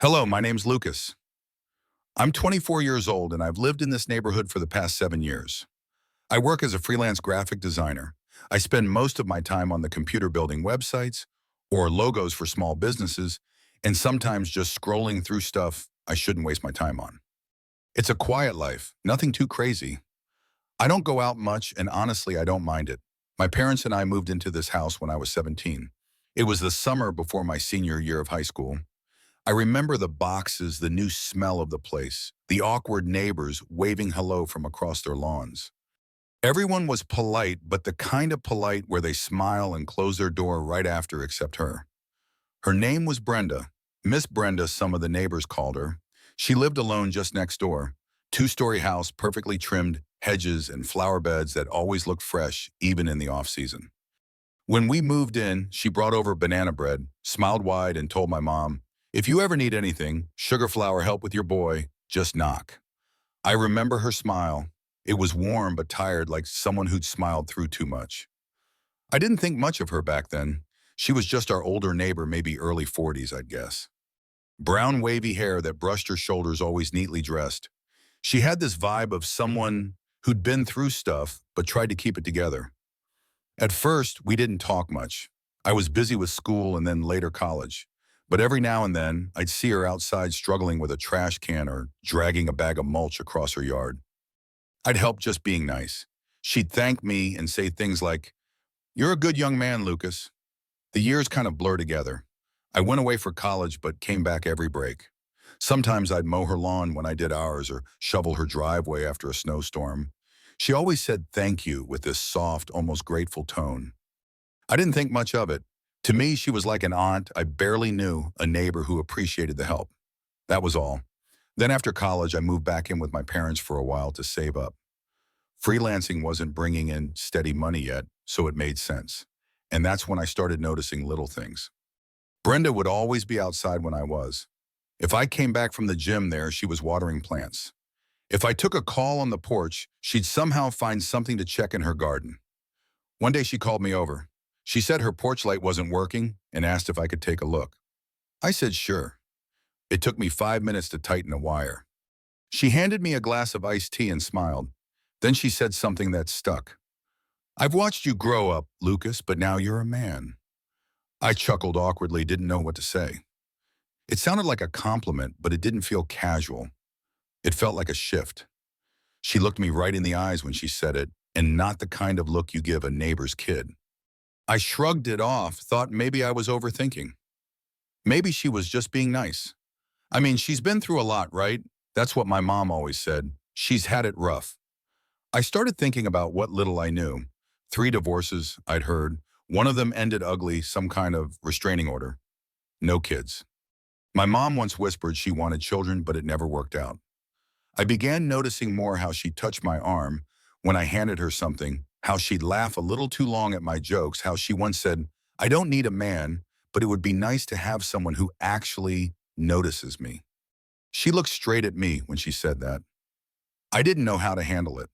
Hello, my name's Lucas. I'm 24 years old and I've lived in this neighborhood for the past 7 years. I work as a freelance graphic designer. I spend most of my time on the computer building websites or logos for small businesses and sometimes just scrolling through stuff I shouldn't waste my time on. It's a quiet life, nothing too crazy. I don't go out much and honestly I don't mind it. My parents and I moved into this house when I was 17. It was the summer before my senior year of high school. I remember the boxes, the new smell of the place, the awkward neighbors waving hello from across their lawns. Everyone was polite, but the kind of polite where they smile and close their door right after except her. Her name was Brenda. Miss Brenda, some of the neighbors called her. She lived alone just next door. Two-story house, perfectly trimmed, hedges and flower beds that always looked fresh, even in the off-season. When we moved in, she brought over banana bread, smiled wide and told my mom, "If you ever need anything, sugar flour help with your boy, just knock." I remember her smile. It was warm but tired, like someone who'd smiled through too much. I didn't think much of her back then. She was just our older neighbor, maybe early 40s, I'd guess. Brown wavy hair that brushed her shoulders, always neatly dressed. She had this vibe of someone who'd been through stuff but tried to keep it together. At first, we didn't talk much. I was busy with school and then later college. But every now and then, I'd see her outside struggling with a trash can or dragging a bag of mulch across her yard. I'd help just being nice. She'd thank me and say things like, "You're a good young man, Lucas." The years kind of blur together. I went away for college but came back every break. Sometimes I'd mow her lawn when I did ours or shovel her driveway after a snowstorm. She always said thank you with this soft, almost grateful tone. I didn't think much of it. To me, she was like an aunt I barely knew, a neighbor who appreciated the help. That was all. Then after college, I moved back in with my parents for a while to save up. Freelancing wasn't bringing in steady money yet, so it made sense. And that's when I started noticing little things. Brenda would always be outside when I was. If I came back from the gym there, she was watering plants. If I took a call on the porch, she'd somehow find something to check in her garden. One day she called me over. She said her porch light wasn't working and asked if I could take a look. I said sure. It took me 5 minutes to tighten a wire. She handed me a glass of iced tea and smiled. Then she said something that stuck. "I've watched you grow up, Lucas, but now you're a man." I chuckled awkwardly, didn't know what to say. It sounded like a compliment, but it didn't feel casual. It felt like a shift. She looked me right in the eyes when she said it, and not the kind of look you give a neighbor's kid. I shrugged it off, thought maybe I was overthinking. Maybe she was just being nice. I mean, she's been through a lot, right? That's what my mom always said. She's had it rough. I started thinking about what little I knew. 3 divorces, I'd heard. One of them ended ugly, some kind of restraining order. No kids. My mom once whispered she wanted children, but it never worked out. I began noticing more how she touched my arm when I handed her something, how she'd laugh a little too long at my jokes, how she once said, "I don't need a man, but it would be nice to have someone who actually notices me." She looked straight at me when she said that. I didn't know how to handle it.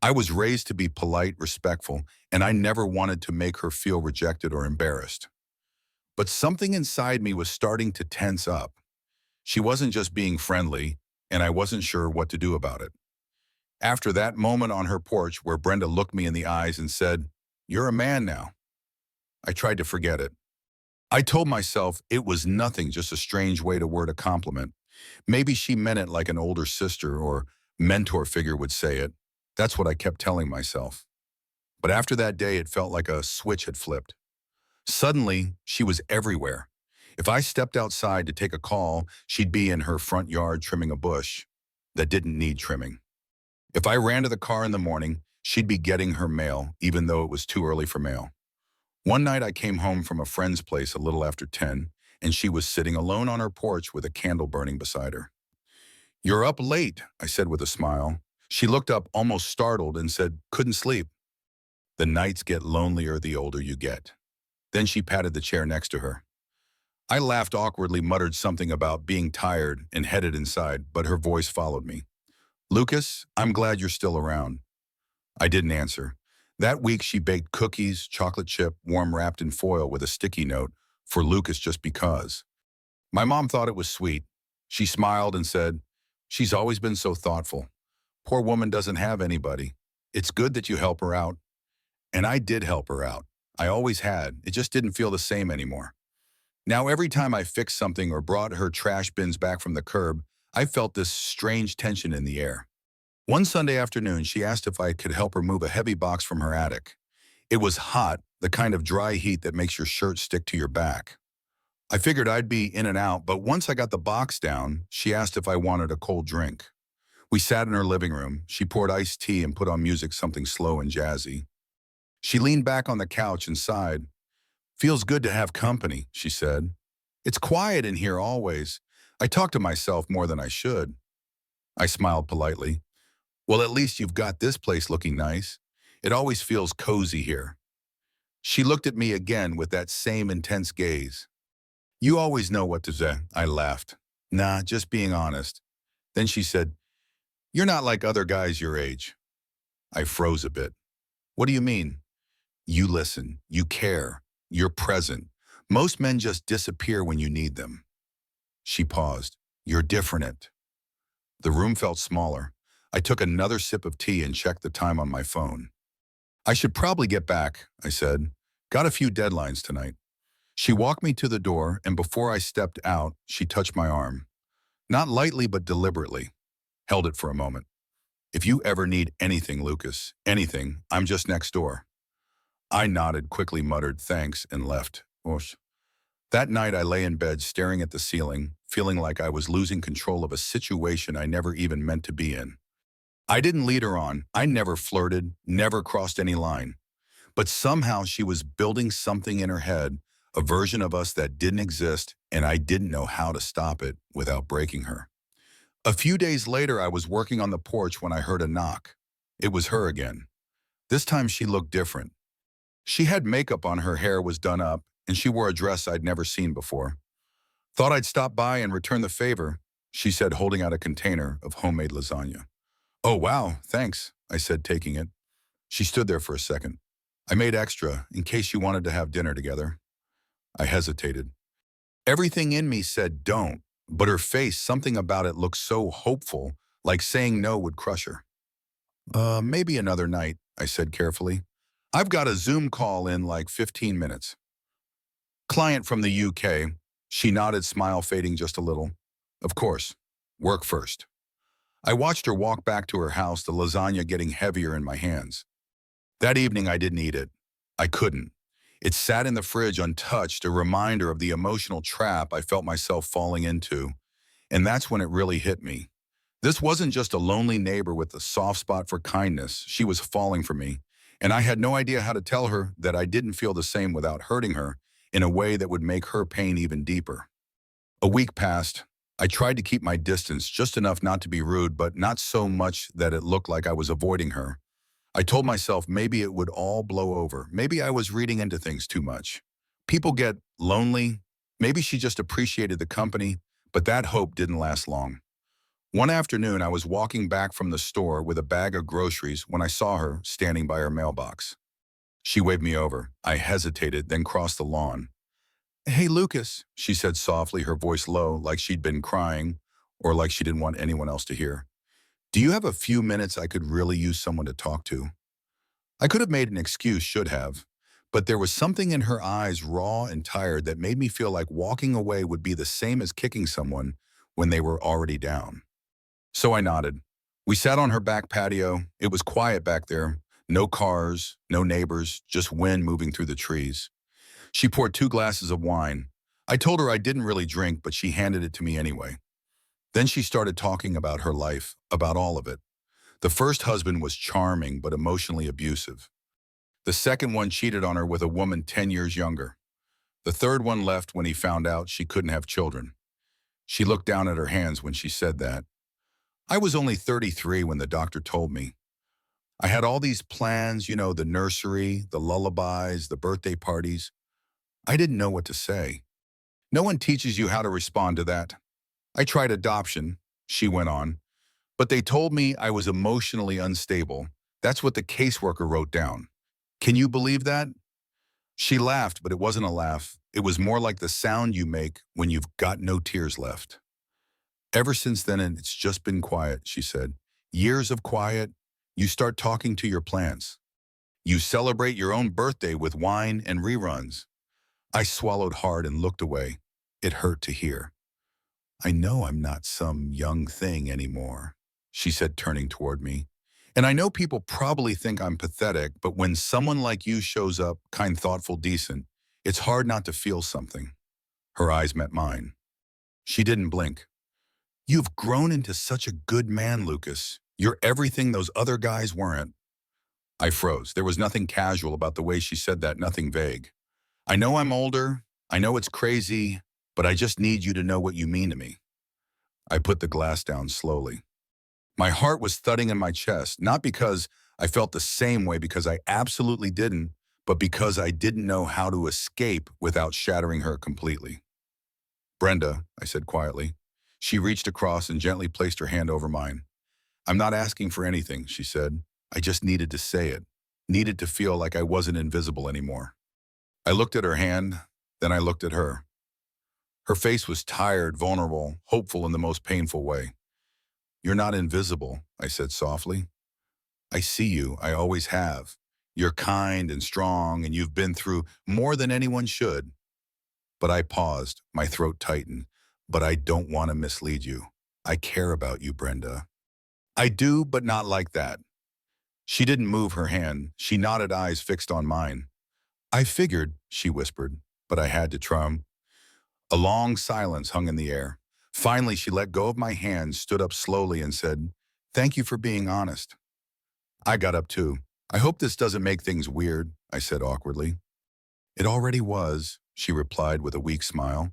I was raised to be polite, respectful, and I never wanted to make her feel rejected or embarrassed. But something inside me was starting to tense up. She wasn't just being friendly, and I wasn't sure what to do about it. After that moment on her porch where Brenda looked me in the eyes and said, "You're a man now," I tried to forget it. I told myself it was nothing, just a strange way to word a compliment. Maybe she meant it like an older sister or mentor figure would say it. That's what I kept telling myself. But after that day, it felt like a switch had flipped. Suddenly, she was everywhere. If I stepped outside to take a call, she'd be in her front yard trimming a bush that didn't need trimming. If I ran to the car in the morning, she'd be getting her mail, even though it was too early for mail. One night I came home from a friend's place a little after 10, and she was sitting alone on her porch with a candle burning beside her. "You're up late," I said with a smile. She looked up almost startled and said, "Couldn't sleep." The nights get lonelier the older you get. Then she patted the chair next to her. I laughed awkwardly, muttered something about being tired, and headed inside, but her voice followed me. "Lucas, I'm glad you're still around." I didn't answer. That week she baked cookies, chocolate chip, warm wrapped in foil with a sticky note, "For Lucas just because." My mom thought it was sweet, She smiled and said, "She's always been so thoughtful. Poor woman doesn't have anybody. It's good that you help her out." And I did help her out. I always had. It just didn't feel the same anymore. Now, every time I fixed something or brought her trash bins back from the curb, I felt this strange tension in the air. One Sunday afternoon, she asked if I could help her move a heavy box from her attic. It was hot, the kind of dry heat that makes your shirt stick to your back. I figured I'd be in and out, but once I got the box down, she asked if I wanted a cold drink. We sat in her living room. She poured iced tea and put on music, something slow and jazzy. She leaned back on the couch and sighed. "Feels good to have company," she said. "It's quiet in here always. I talk to myself more than I should." I smiled politely. "Well, at least you've got this place looking nice. It always feels cozy here." She looked at me again with that same intense gaze. "You always know what to say," I laughed. "Nah, just being honest." Then she said, "You're not like other guys your age." I froze a bit. "What do you mean?" "You listen, you care, you're present. Most men just disappear when you need them." She paused. "You're different." The room felt smaller. I took another sip of tea and checked the time on my phone. "I should probably get back," I said. "Got a few deadlines tonight." She walked me to the door, and before I stepped out, she touched my arm. Not lightly, but deliberately. Held it for a moment. "If you ever need anything, Lucas, anything, I'm just next door." I nodded, quickly muttered thanks, and left. Whoosh. That night I lay in bed staring at the ceiling, feeling like I was losing control of a situation I never even meant to be in. I didn't lead her on. I never flirted, never crossed any line. But somehow she was building something in her head, a version of us that didn't exist, and I didn't know how to stop it without breaking her. A few days later, I was working on the porch when I heard a knock. It was her again. This time she looked different. She had makeup on, her hair was done up, and she wore a dress I'd never seen before. "Thought I'd stop by and return the favor," she said, holding out a container of homemade lasagna. "Oh, wow, thanks," I said, taking it. She stood there for a second. "I made extra, in case you wanted to have dinner together." I hesitated. Everything in me said don't, but her face, something about it looked so hopeful, like saying no would crush her. Maybe another night," I said carefully. "I've got a Zoom call in like 15 minutes. Client from the UK." She nodded, smile fading just a little. "Of course. Work first." I watched her walk back to her house, the lasagna getting heavier in my hands. That evening I didn't eat it. I couldn't. It sat in the fridge untouched, a reminder of the emotional trap I felt myself falling into. And that's when it really hit me. This wasn't just a lonely neighbor with a soft spot for kindness. She was falling for me. And I had no idea how to tell her that I didn't feel the same without hurting her in a way that would make her pain even deeper. A week passed. I tried to keep my distance, just enough not to be rude, but not so much that it looked like I was avoiding her. I told myself maybe it would all blow over. Maybe I was reading into things too much. People get lonely. Maybe she just appreciated the company, but that hope didn't last long. One afternoon, I was walking back from the store with a bag of groceries when I saw her standing by her mailbox. She waved me over. I hesitated, then crossed the lawn. "Hey, Lucas," she said softly, her voice low, like she'd been crying or like she didn't want anyone else to hear. "Do you have a few minutes? I could really use someone to talk to." I could have made an excuse, should have, but there was something in her eyes, raw and tired, that made me feel like walking away would be the same as kicking someone when they were already down. So I nodded. We sat on her back patio. It was quiet back there. No cars, no neighbors, just wind moving through the trees. She poured 2 glasses of wine. I told her I didn't really drink, but she handed it to me anyway. Then she started talking about her life, about all of it. The first husband was charming but emotionally abusive. The second one cheated on her with a woman 10 years younger. The third one left when he found out she couldn't have children. She looked down at her hands when she said that. I was only 33 when the doctor told me. I had all these plans, the nursery, the lullabies, the birthday parties. I didn't know what to say. No one teaches you how to respond to that. I tried adoption, she went on, but they told me I was emotionally unstable. That's what the caseworker wrote down. Can you believe that? She laughed, but it wasn't a laugh. It was more like the sound you make when you've got no tears left. Ever since then, and it's just been quiet, she said. Years of quiet. You start talking to your plants. You celebrate your own birthday with wine and reruns. I swallowed hard and looked away. It hurt to hear. I know I'm not some young thing anymore, she said, turning toward me. And I know people probably think I'm pathetic, but when someone like you shows up, kind, thoughtful, decent, it's hard not to feel something. Her eyes met mine. She didn't blink. You've grown into such a good man, Lucas. You're everything those other guys weren't. I froze. There was nothing casual about the way she said that, nothing vague. I know I'm older. I know it's crazy, but I just need you to know what you mean to me. I put the glass down slowly. My heart was thudding in my chest, not because I felt the same way, because I absolutely didn't, but because I didn't know how to escape without shattering her completely. Brenda, I said quietly. She reached across and gently placed her hand over mine. I'm not asking for anything, she said. I just needed to say it, needed to feel like I wasn't invisible anymore. I looked at her hand, then I looked at her. Her face was tired, vulnerable, hopeful in the most painful way. You're not invisible, I said softly. I see you, I always have. You're kind and strong, and you've been through more than anyone should. But I paused, my throat tightened. But I don't want to mislead you. I care about you, Brenda. I do, but not like that. She didn't move her hand. She nodded, eyes fixed on mine. I figured, she whispered, but I had to try. A long silence hung in the air. Finally, she let go of my hand, stood up slowly, and said, Thank you for being honest. I got up too. I hope this doesn't make things weird, I said awkwardly. It already was, she replied with a weak smile.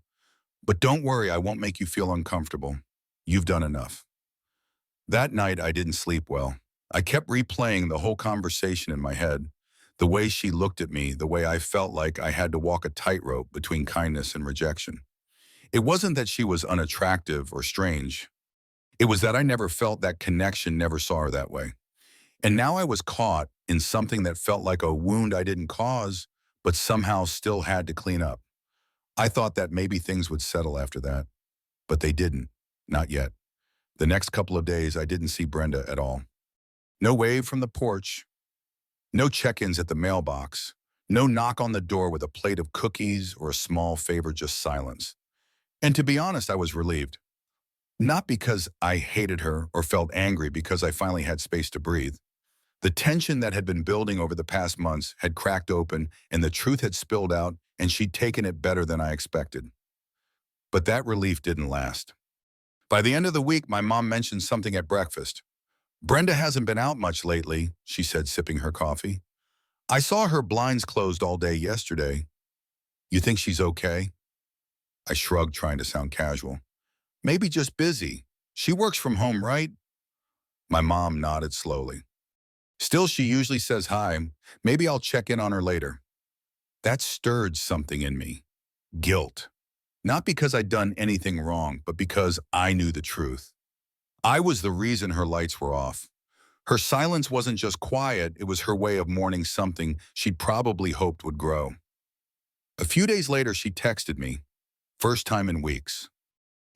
But don't worry, I won't make you feel uncomfortable. You've done enough. That night, I didn't sleep well. I kept replaying the whole conversation in my head. The way she looked at me, the way I felt like I had to walk a tightrope between kindness and rejection. It wasn't that she was unattractive or strange. It was that I never felt that connection, never saw her that way. And now I was caught in something that felt like a wound I didn't cause, but somehow still had to clean up. I thought that maybe things would settle after that, but they didn't, not yet. The next couple of days, I didn't see Brenda at all. No wave from the porch, no check-ins at the mailbox, no knock on the door with a plate of cookies or a small favor, just silence. And to be honest, I was relieved. Not because I hated her or felt angry, because I finally had space to breathe. The tension that had been building over the past months had cracked open, and the truth had spilled out, and she'd taken it better than I expected. But that relief didn't last. By the end of the week, my mom mentioned something at breakfast. Brenda hasn't been out much lately, she said, sipping her coffee. I saw her blinds closed all day yesterday. You think she's okay? I shrugged, trying to sound casual. Maybe just busy. She works from home, right? My mom nodded slowly. Still, she usually says hi. Maybe I'll check in on her later. That stirred something in me. Guilt. Not because I'd done anything wrong, but because I knew the truth. I was the reason her lights were off. Her silence wasn't just quiet, it was her way of mourning something she'd probably hoped would grow. A few days later, she texted me. First time in weeks.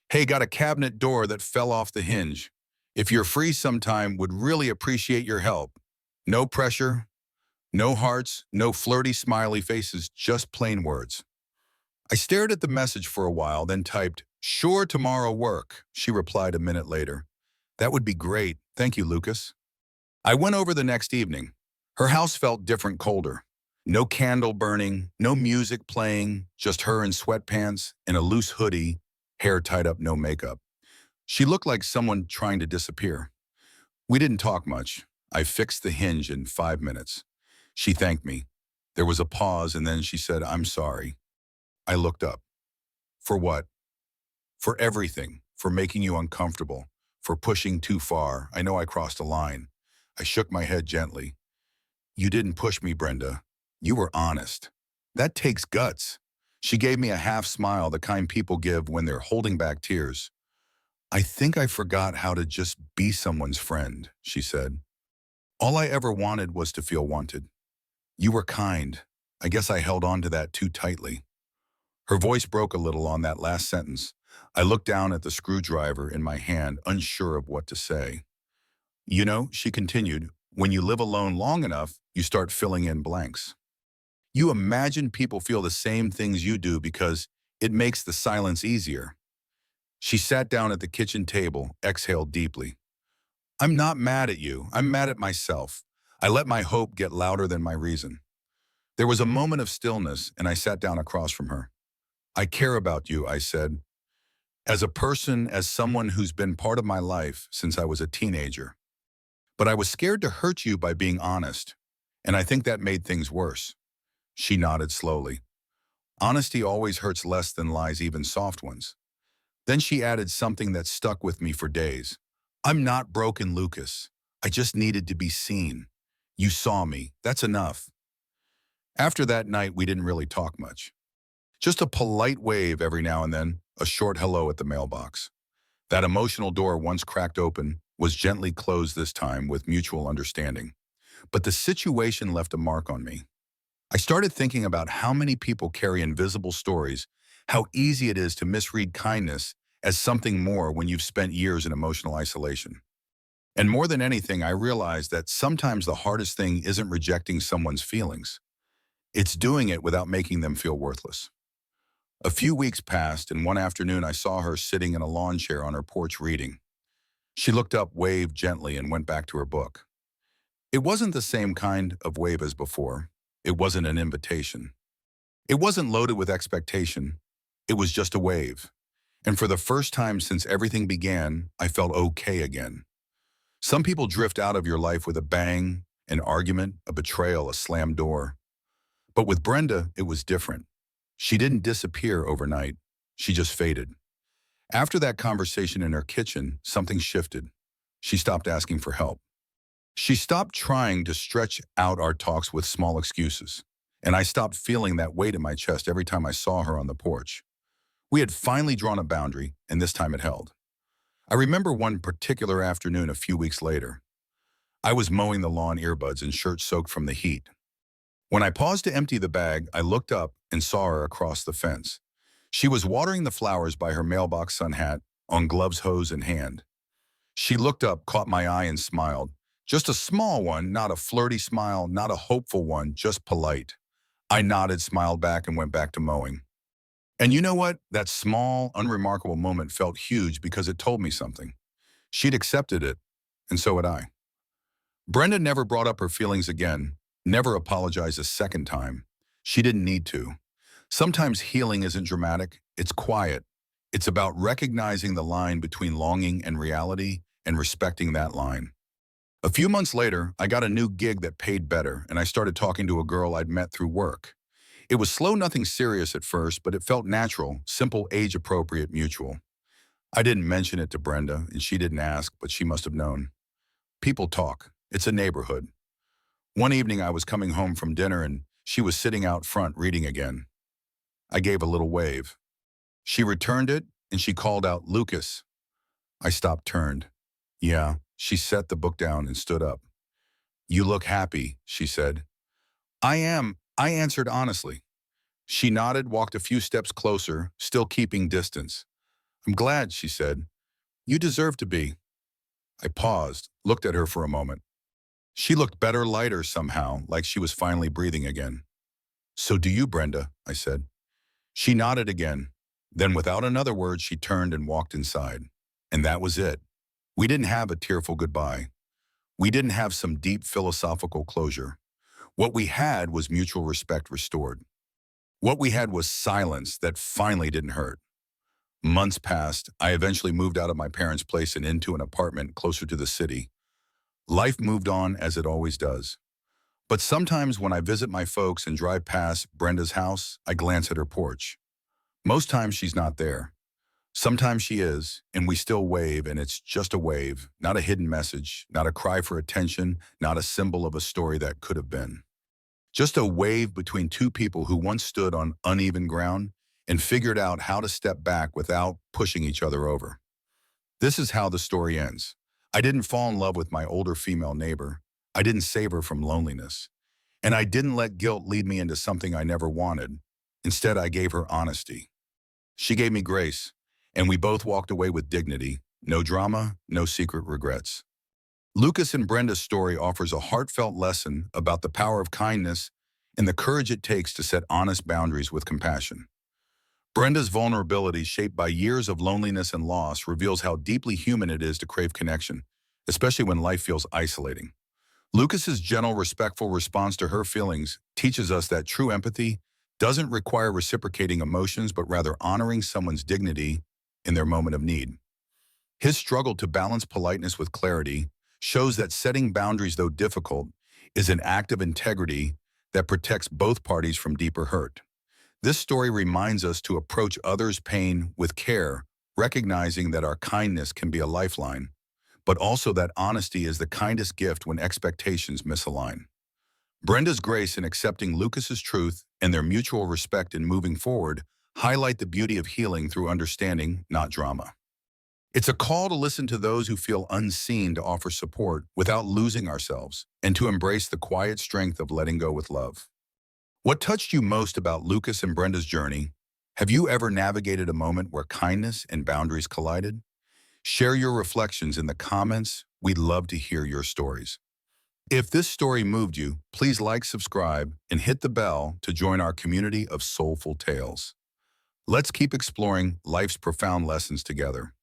Hey, got a cabinet door that fell off the hinge. If you're free sometime, would really appreciate your help. No pressure, no hearts, no flirty smiley faces, just plain words. I stared at the message for a while, then typed, Sure, tomorrow work. She replied a minute later. That would be great. Thank you, Lucas. I went over the next evening. Her house felt different, colder. No candle burning, no music playing, just her in sweatpants and a loose hoodie, hair tied up, no makeup. She looked like someone trying to disappear. We didn't talk much. I fixed the hinge in 5 minutes. She thanked me. There was a pause, and then she said, I'm sorry. I looked up. For what? For everything. For making you uncomfortable. For pushing too far. I know I crossed a line. I shook my head gently. You didn't push me, Brenda. You were honest. That takes guts. She gave me a half smile, the kind people give when they're holding back tears. I think I forgot how to just be someone's friend, she said. All I ever wanted was to feel wanted. You were kind. I guess I held on to that too tightly. Her voice broke a little on that last sentence. I looked down at the screwdriver in my hand, unsure of what to say. You know, she continued, when you live alone long enough, you start filling in blanks. You imagine people feel the same things you do because it makes the silence easier. She sat down at the kitchen table, exhaled deeply. I'm not mad at you. I'm mad at myself. I let my hope get louder than my reason. There was a moment of stillness, and I sat down across from her. I care about you, I said, as a person, as someone who's been part of my life since I was a teenager. But I was scared to hurt you by being honest, and I think that made things worse. She nodded slowly. Honesty always hurts less than lies, even soft ones. Then she added something that stuck with me for days. I'm not broken, Lucas. I just needed to be seen. You saw me. That's enough. After that night, we didn't really talk much. Just a polite wave every now and then, a short hello at the mailbox. That emotional door, once cracked open, was gently closed this time with mutual understanding. But the situation left a mark on me. I started thinking about how many people carry invisible stories, how easy it is to misread kindness as something more when you've spent years in emotional isolation. And more than anything, I realized that sometimes the hardest thing isn't rejecting someone's feelings. It's doing it without making them feel worthless. A few weeks passed, and one afternoon I saw her sitting in a lawn chair on her porch reading. She looked up, waved gently, and went back to her book. It wasn't the same kind of wave as before. It wasn't an invitation. It wasn't loaded with expectation. It was just a wave. And for the first time since everything began, I felt okay again. Some people drift out of your life with a bang, an argument, a betrayal, a slammed door. But with Brenda, it was different. She didn't disappear overnight. She just faded. After that conversation in her kitchen, something shifted. She stopped asking for help. She stopped trying to stretch out our talks with small excuses. And I stopped feeling that weight in my chest every time I saw her on the porch. We had finally drawn a boundary, and this time it held. I remember one particular afternoon a few weeks later. I was mowing the lawn, earbuds and shirt soaked from the heat. When I paused to empty the bag, I looked up and saw her across the fence. She was watering the flowers by her mailbox sun hat, on gloves, hose in hand. She looked up, caught my eye, and smiled. Just a small one, not a flirty smile, not a hopeful one, just polite. I nodded, smiled back, and went back to mowing. And you know what? That small, unremarkable moment felt huge because it told me something. She'd accepted it, and so had I. Brenda never brought up her feelings again, never apologized a second time. She didn't need to. Sometimes healing isn't dramatic, it's quiet. It's about recognizing the line between longing and reality and respecting that line. A few months later, I got a new gig that paid better, and I started talking to a girl I'd met through work. It was slow, nothing serious at first, but it felt natural, simple, age-appropriate, mutual. I didn't mention it to Brenda, and she didn't ask, but she must have known. People talk. It's a neighborhood. One evening I was coming home from dinner, and she was sitting out front reading again. I gave a little wave. She returned it, and she called out, "Lucas." I stopped, turned. "Yeah." She set the book down and stood up. "You look happy," she said. "I am," I answered honestly. She nodded, walked a few steps closer, still keeping distance. "I'm glad," she said. "You deserve to be." I paused, looked at her for a moment. She looked better, lighter somehow, like she was finally breathing again. "So do you, Brenda," I said. She nodded again. Then without another word, she turned and walked inside. And that was it. We didn't have a tearful goodbye. We didn't have some deep philosophical closure. What we had was mutual respect restored. What we had was silence that finally didn't hurt. Months passed. I eventually moved out of my parents' place and into an apartment closer to the city. Life moved on as it always does. But sometimes when I visit my folks and drive past Brenda's house, I glance at her porch. Most times she's not there. Sometimes she is, and we still wave, and it's just a wave, not a hidden message, not a cry for attention, not a symbol of a story that could have been. Just a wave between two people who once stood on uneven ground and figured out how to step back without pushing each other over. This is how the story ends. I didn't fall in love with my older female neighbor. I didn't save her from loneliness. And I didn't let guilt lead me into something I never wanted. Instead, I gave her honesty. She gave me grace. and we both walked away with dignity. No drama, no secret regrets. Lucas and Brenda's story offers a heartfelt lesson about the power of kindness and the courage it takes to set honest boundaries with compassion. Brenda's vulnerability, shaped by years of loneliness and loss, reveals how deeply human it is to crave connection, especially when life feels isolating. Lucas's gentle, respectful response to her feelings teaches us that true empathy doesn't require reciprocating emotions, but rather honoring someone's dignity in their moment of need. His struggle to balance politeness with clarity shows that setting boundaries, though difficult, is an act of integrity that protects both parties from deeper hurt. This story reminds us to approach others' pain with care, recognizing that our kindness can be a lifeline, but also that honesty is the kindest gift when expectations misalign. Brenda's grace in accepting Lucas's truth and their mutual respect in moving forward highlight the beauty of healing through understanding, not drama. It's a call to listen to those who feel unseen, to offer support without losing ourselves, and to embrace the quiet strength of letting go with love. What touched you most about Lucas and Brenda's journey? Have you ever navigated a moment where kindness and boundaries collided? Share your reflections in the comments. We'd love to hear your stories. If this story moved you, please like, subscribe, and hit the bell to join our community of soulful tales. Let's keep exploring life's profound lessons together.